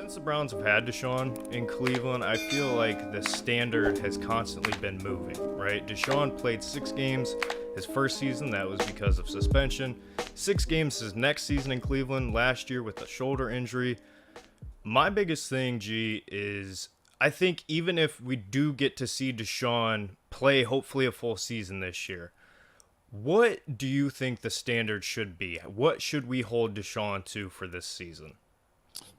Since the Browns have had Deshaun in Cleveland, I feel like the standard has constantly been moving, right? Deshaun played 6 games his first season. That was because of suspension. 6 games his next season in Cleveland last year with a shoulder injury. My biggest thing, G, is I think even if we do get to see Deshaun play hopefully a full season this year, what do you think the standard should be? What should we hold Deshaun to for this season?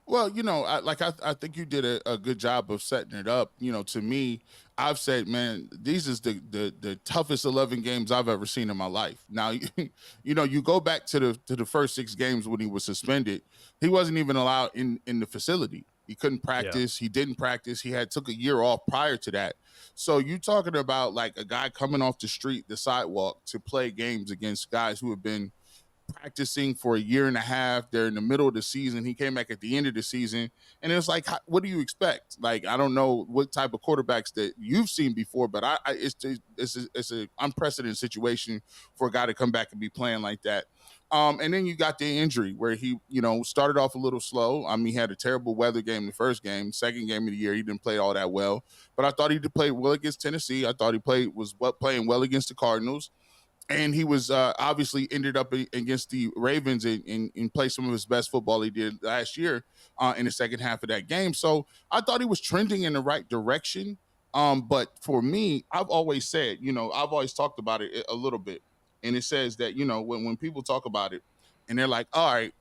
Well, I think you did a good job of setting it up. To me, I've said, man, these is the toughest 11 games I've ever seen in my life. Now, you go back to the first 6 games when he was suspended, he wasn't even allowed in the facility. He couldn't Yeah. practice. He didn't practice. He had took a year off prior to that. So you talking about like a guy coming off the street, the sidewalk, to play games against guys who have been practicing for a year and a half. They're in the middle of the season. He came back at the end of the season, and it's like, what do you expect? Like, I don't know what type of quarterbacks that you've seen before, but it's a unprecedented situation for a guy to come back and be playing like that. And then you got the injury where he, started off a little slow. I mean, he had a terrible weather game the first game. Second game of the year, he didn't play all that well. But I thought he did play well against Tennessee. I thought he playing well against the Cardinals, and he was obviously ended up against the Ravens and played some of his best football he did last year in the second half of that game. So I thought he was trending in the right direction. But for me, I've always said, I've always talked about it a little bit. And it says that, when people talk about it and they're like, all right,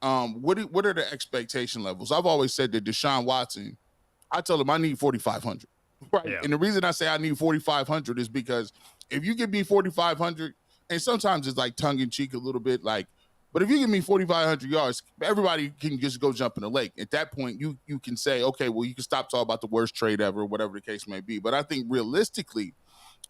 what are the expectation levels? I've always said that Deshaun Watson, I tell him I need 4,500. Right. Yeah. And the reason I say I need 4,500 is because if you give me 4,500, and sometimes it's like tongue in cheek a little bit, like, but if you give me 4,500 yards, everybody can just go jump in the lake. At that point, you can say, okay, well, you can stop talking about the worst trade ever, whatever the case may be. But I think realistically,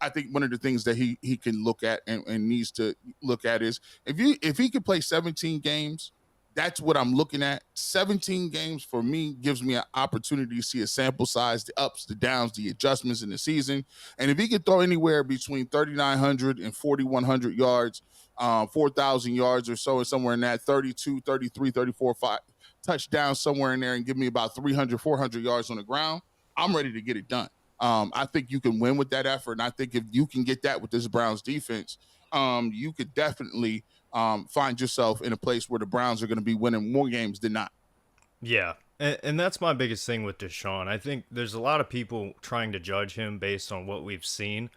I think one of the things that he can look at and needs to look at is if he could play 17 games, that's what I'm looking at. 17 games for me gives me an opportunity to see a sample size, the ups, the downs, the adjustments in the season. And if he could throw anywhere between 3,900 and 4,100 yards, 4,000 yards or so, and somewhere in that 32, 33, 34, 5 touchdowns somewhere in there, and give me about 300, 400 yards on the ground, I'm ready to get it done. I think you can win with that effort. And I think if you can get that with this Browns defense, you could definitely find yourself in a place where the Browns are going to be winning more games than not. Yeah. And that's my biggest thing with Deshaun. I think there's a lot of people trying to judge him based on what we've seen.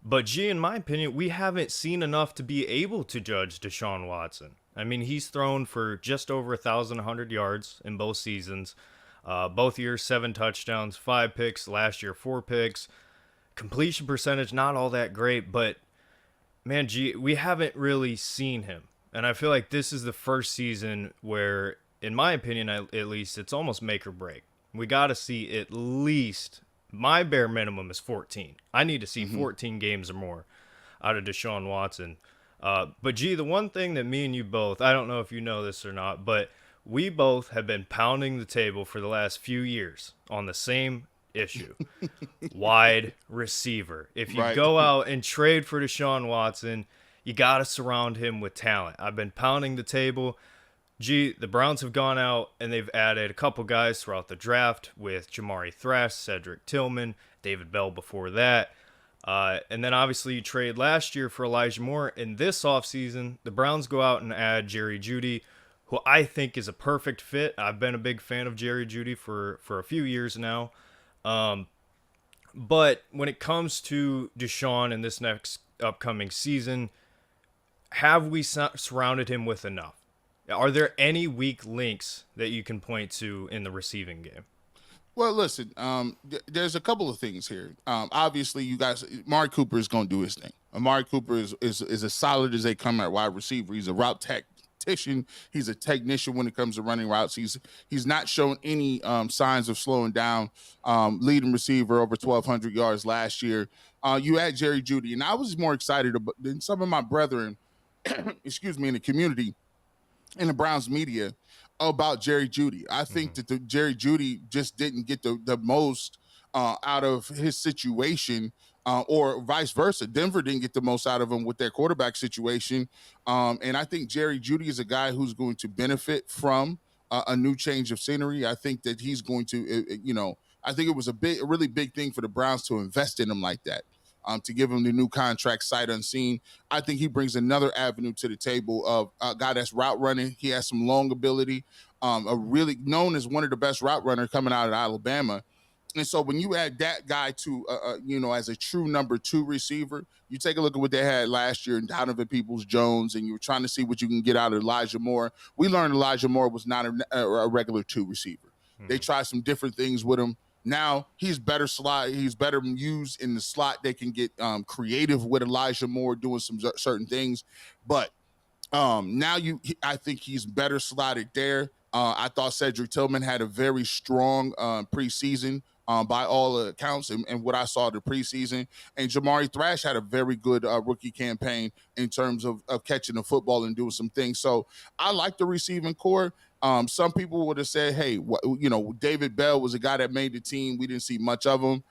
But G, in my opinion, we haven't seen enough to be able to judge Deshaun Watson. I mean, he's thrown for just over 1,100 yards in both seasons. Both years, 7 touchdowns, 5 picks. Last year, 4 picks. Completion percentage, not all that great, but man, G, we haven't really seen him. And I feel like this is the first season where, in my opinion, at least, it's almost make or break. We got to see at least, my bare minimum is 14. I need to see 14 games or more out of Deshaun Watson. But, G, the one thing that me and you both, I don't know if you know this or not, but we both have been pounding the table for the last few years on the same issue. Wide receiver. If you go out and trade for Deshaun Watson, you got to surround him with talent. I've been pounding the table. Gee, the Browns have gone out and they've added a couple guys throughout the draft with Jamari Thrash, Cedric Tillman, David Bell before that. And then obviously you trade last year for Elijah Moore. In this offseason, the Browns go out and add Jerry Jeudy, who I think is a perfect fit. I've been a big fan of Jerry Jeudy for a few years now. But when it comes to Deshaun in this next upcoming season, have we surrounded him with enough? Are there any weak links that you can point to in the receiving game? Well, listen, there's a couple of things here. Obviously, you guys, Amari Cooper is going to do his thing. Amari Cooper is as solid as they come at wide receiver. He's a route tactician. He's a technician when it comes to running routes. He's not shown any signs of slowing down. Leading receiver over 1,200 yards last year. You add Jerry Jeudy, and I was more excited than some of my brethren, excuse me, in the community, in the Browns media, about Jerry Jeudy. I think that the Jerry Jeudy just didn't get the most out of his situation, or vice versa. Denver didn't get the most out of him with their quarterback situation. And I think Jerry Jeudy is a guy who's going to benefit from a new change of scenery. I think that he's going to, I think it was a really big thing for the Browns to invest in him like that. To give him the new contract sight unseen. I think he brings another avenue to the table of a guy that's route running. He has some long ability, a really known as one of the best route runner coming out of Alabama. And so when you add that guy to, as a true number two receiver, you take a look at what they had last year in Donovan Peoples-Jones, and you were trying to see what you can get out of Elijah Moore. We learned Elijah Moore was not a regular two receiver. They tried some different things with him. Now he's better slot. He's better used in the slot. They can get creative with Elijah Moore doing some certain things, but now I think he's better slotted there. I thought Cedric Tillman had a very strong preseason by all accounts, and what I saw the preseason. And Jamari Thrash had a very good rookie campaign in terms of catching the football and doing some things. So I like the receiving core. Some people would have said, "Hey, David Bell was a guy that made the team. We didn't see much of him."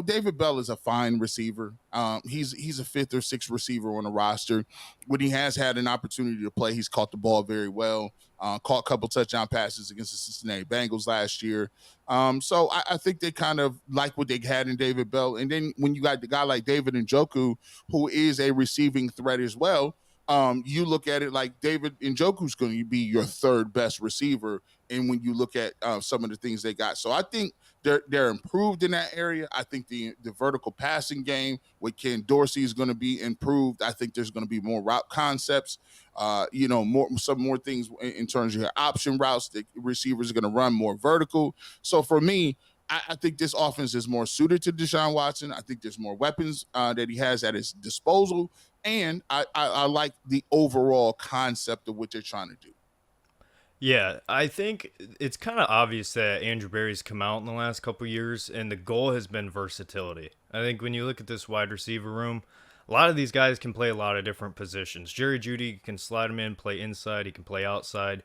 David Bell is a fine receiver. He's a fifth or sixth receiver on the roster. When he has had an opportunity to play, he's caught the ball very well. Caught a couple touchdown passes against the Cincinnati Bengals last year. So I think they kind of like what they had in David Bell. And then when you got the guy like David Njoku, who is a receiving threat as well, you look at it like David Njoku's going to be your third best receiver. And when you look at some of the things they got, so I think they're improved in that area. I think the vertical passing game with Ken Dorsey is going to be improved. I think there's going to be more route concepts. Some more things in terms of your option routes. The receivers are going to run more vertical. So for me, I think this offense is more suited to Deshaun Watson. I think there's more weapons that he has at his disposal. And I like the overall concept of what they're trying to do. Yeah, I think it's kind of obvious that Andrew Berry's come out in the last couple years, and the goal has been versatility. I think when you look at this wide receiver room, a lot of these guys can play a lot of different positions. Jerry Jeudy can slide him in, play inside, he can play outside.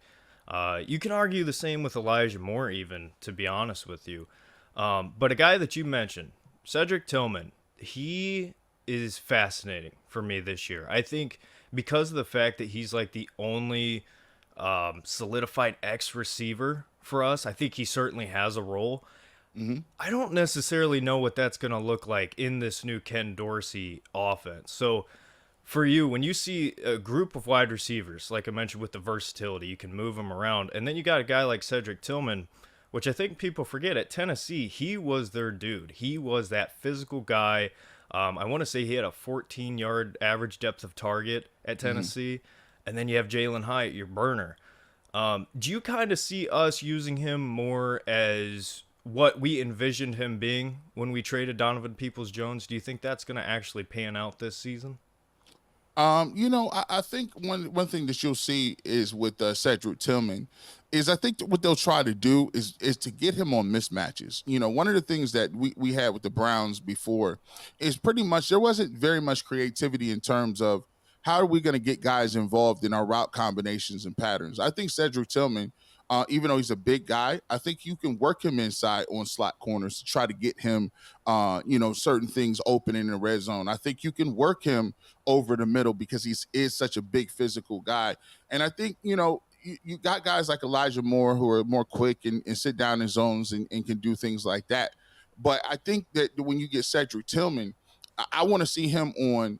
You can argue the same with Elijah Moore, even, to be honest with you. But a guy that you mentioned, Cedric Tillman, he is fascinating for me this year. I think because of the fact that he's like the only solidified X receiver for us, I think he certainly has a role. I don't necessarily know what that's going to look like in this new Ken Dorsey offense. So for you, when you see a group of wide receivers, like I mentioned with the versatility, you can move them around. And then you got a guy like Cedric Tillman, which I think people forget at Tennessee, he was their dude. He was that physical guy. I want to say he had a 14-yard average depth of target at Tennessee. And then you have Jalen Hyatt, your burner. Do you kind of see us using him more as what we envisioned him being when we traded Donovan Peoples-Jones? Do you think that's going to actually pan out this season? I think one thing that you'll see is with Cedric Tillman is I think what they'll try to do is to get him on mismatches. One of the things that we had with the Browns before is pretty much there wasn't very much creativity in terms of how are we going to get guys involved in our route combinations and patterns. I think Cedric Tillman, even though he's a big guy, I think you can work him inside on slot corners to try to get him, certain things open in the red zone. I think you can work him over the middle because he is such a big physical guy. And I think, you got guys like Elijah Moore who are more quick and sit down in zones and can do things like that. But I think that when you get Cedric Tillman, I want to see him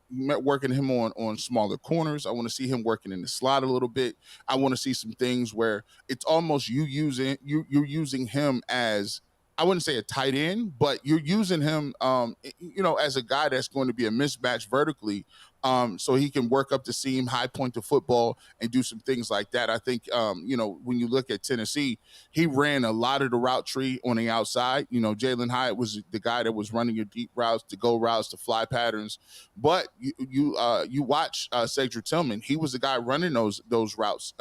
working him on smaller corners. I want to see him working in the slot a little bit. I want to see some things where it's almost you're using him as, I wouldn't say a tight end, but you're using him, as a guy that's going to be a mismatch vertically, so he can work up the seam, high point the football, and do some things like that. I think, when you look at Tennessee, he ran a lot of the route tree on the outside. Jalen Hyatt was the guy that was running your deep routes, to go routes, to fly patterns. But you watch Cedric Tillman, he was the guy running those routes,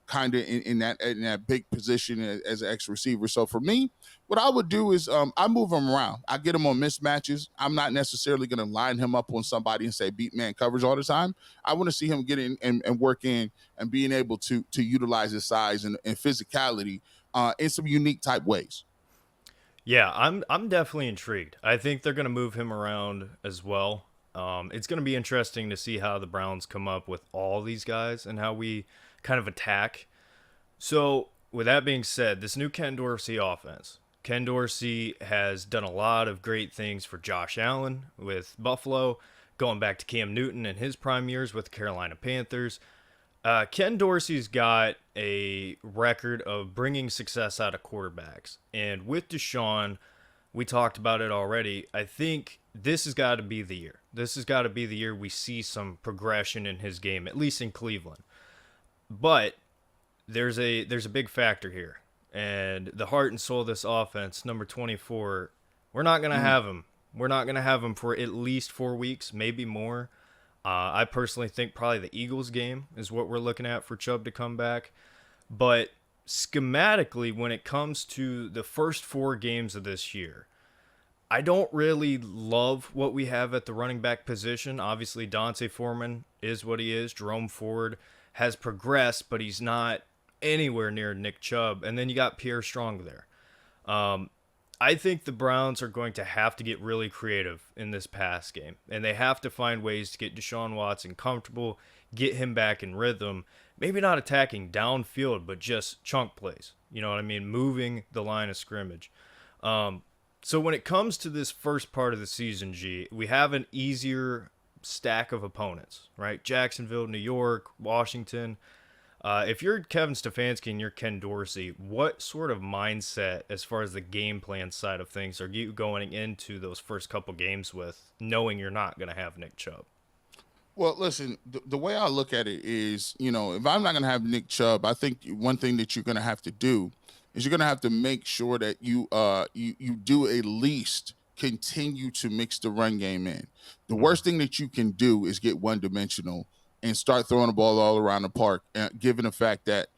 kind of in that big position as an X receiver. So for me, what I would do is I move him around. I get him on mismatches. I'm not necessarily going to line him up on somebody and say beat man coverage all the time. I want to see him get in and work in and being able to utilize his size and physicality in some unique type ways. Yeah, I'm definitely intrigued. I think they're going to move him around as well. It's going to be interesting to see how the Browns come up with all these guys and how we kind of attack. So with that being said, this new Ken Dorsey offense. Ken Dorsey has done a lot of great things for Josh Allen with Buffalo, going back to Cam Newton in his prime years with the Carolina Panthers. Ken Dorsey's got a record of bringing success out of quarterbacks. And with Deshaun, we talked about it already. I think this has got to be the year. This has got to be the year we see some progression in his game, at least in Cleveland. But there's a big factor here, and the heart and soul of this offense, number 24. We're not gonna have him. We're not gonna have him for at least 4 weeks, maybe more. I personally think probably the Eagles game is what we're looking at for Chubb to come back. But schematically, when it comes to the first 4 games of this year, I don't really love what we have at the running back position. Obviously, Dante Foreman is what he is. Jerome Ford has progressed, but he's not anywhere near Nick Chubb. And then you got Pierre Strong there. I think the Browns are going to have to get really creative in this pass game. And they have to find ways to get Deshaun Watson comfortable, get him back in rhythm. Maybe not attacking downfield, but just chunk plays. You know what I mean? Moving the line of scrimmage. So when it comes to this first part of the season, G, we have an easier stack of opponents, right? Jacksonville, New York, Washington. If you're Kevin Stefanski and you're Ken Dorsey, what sort of mindset as far as the game plan side of things are you going into those first couple games with, knowing you're not going to have Nick Chubb? Well, listen, the way I look at it is, if I'm not going to have Nick Chubb, I think one thing that you're going to have to do is you're going to have to make sure that you do at least continue to mix the run game in. The worst thing that you can do is get one-dimensional and start throwing the ball all around the park, given the fact that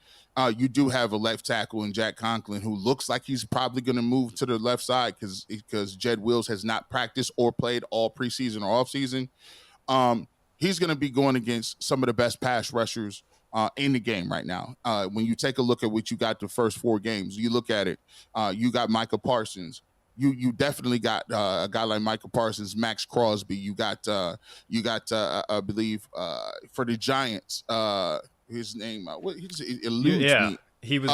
you do have a left tackle in Jack Conklin who looks like he's probably going to move to the left side because Jed Wills has not practiced or played all preseason or offseason. He's going to be going against some of the best pass rushers in the game right now. When you take a look at what you got the first 4 games, you look at it, you got Micah Parsons. You definitely got a guy like Michael Parsons, Max Crosby. You got I believe for the Giants, his name it eludes me. He was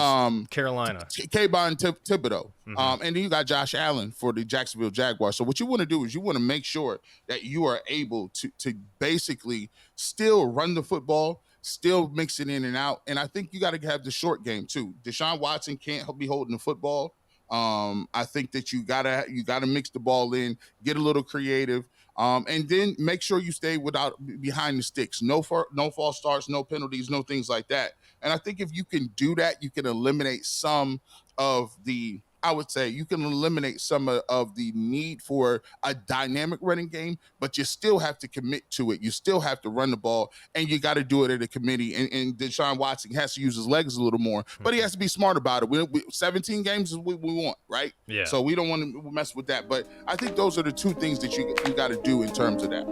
Carolina. Kayvon Thibodeau. And then you got Josh Allen for the Jacksonville Jaguars. So what you want to do is you want to make sure that you are able to basically still run the football, still mix it in and out. And I think you got to have the short game too. Deshaun Watson can't be holding the football. I think that you gotta mix the ball in, get a little creative, and then make sure you stay behind the sticks. No false starts, no penalties, no things like that. And I think if you can do that, you can eliminate some of the. I would say you can eliminate some of the need for a dynamic running game, but you still have to commit to it. You still have to run the ball, and you got to do it at a committee. And Deshaun Watson has to use his legs a little more, but he has to be smart about it. 17 games is what we want, right? Yeah. So we don't want to mess with that. But I think those are the 2 things that you got to do in terms of that.